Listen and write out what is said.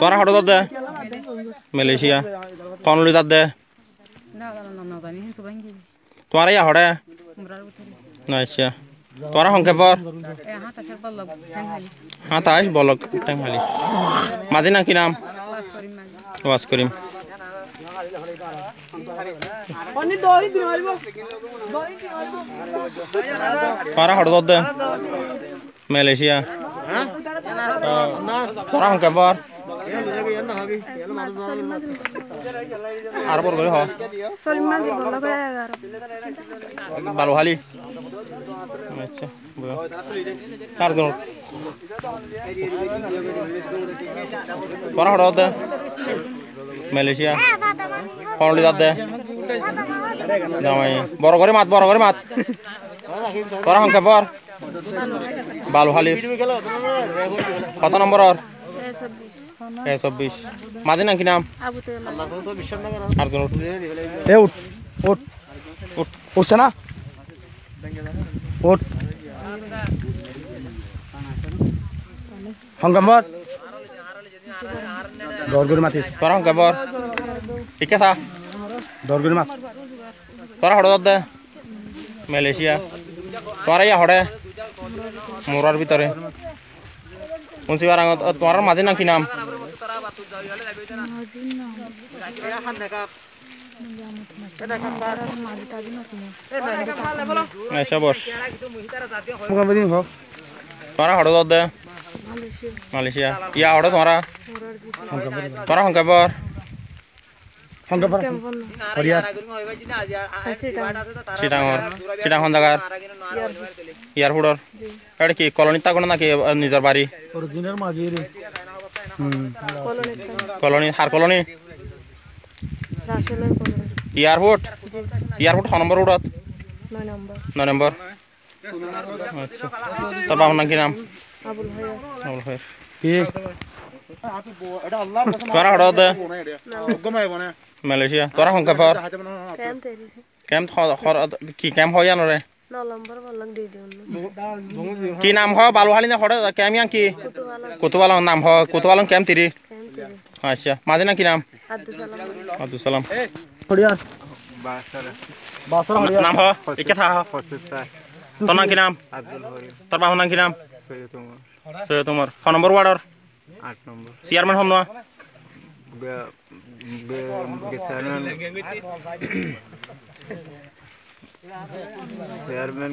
তোরা হঠাৎ দে Malaysia Connolly দাদ দে তোমার ইয়া হড়ে আচ্ছা তোরা সংখ্যা পর হ্যাঁ তাইস বলক টাইম খালি মাঝে না কি নাম ওয়াজ করিম তোরা হঠাৎ দে মালয়েশিয়া তোরা সংখ্যা পর আর পর করে হ ভালো খালি আচ্ছা তার জন তোরা হঠাৎ দে মালয়েশিয়া কনলি দাদ দে জামাই বড় করে মাত তোরা সংখ্যা পর ভালো খালি কত নম্বর A26 মাঝে নাম কি নাম আর কোন উঠছে না সংগ্রামর দরগুরি মাতি তোরা সংগ্রামর ঠিক আছে দরগুরি মাত তোরা হড় দে মালয়েশিয়া তোরা ইয়া হড়ে মোরার ভিতরে মুন্সিপাল তোমার মাঝে নাম কি নাম আচ্ছা বস তোরা হড় দে মালয়েশিয়া ইয়া হড়ে তোরা সংখ্যা পর চিটাঙর জায়গার এয়ারপোর্টর এটা কি কলোনি থাকো নাকি নিজের বাড়ি কলোনি হার কলোনি এয়ারপোর্ট ক নম্বর রোডত 9 নম্বর আচ্ছা তোর বাবার নাম কি নাম আবুল ভাই তোরা হড় দে মালয়েশিয়া তোরা সংখ্যা পর ক্যাম্প কি ক্যাম্প হয় জানো কি নাম হয় বালুহালি না হড়ে ক্যাম্প ইয়াং কি কুতুবালং নাম হয় কুতুবালং ক্যাম্প তিরি আচ্ছা মাঝে নাম কি নাম আব্দুল সালাম নাম হয় একে থা তোর নাম কি নাম তোর বাবার নাম কি নাম তোমার ক নম্বর ওয়ার্ডর 8 নম্বর চেয়ারম্যান হম না চেয়ারম্যান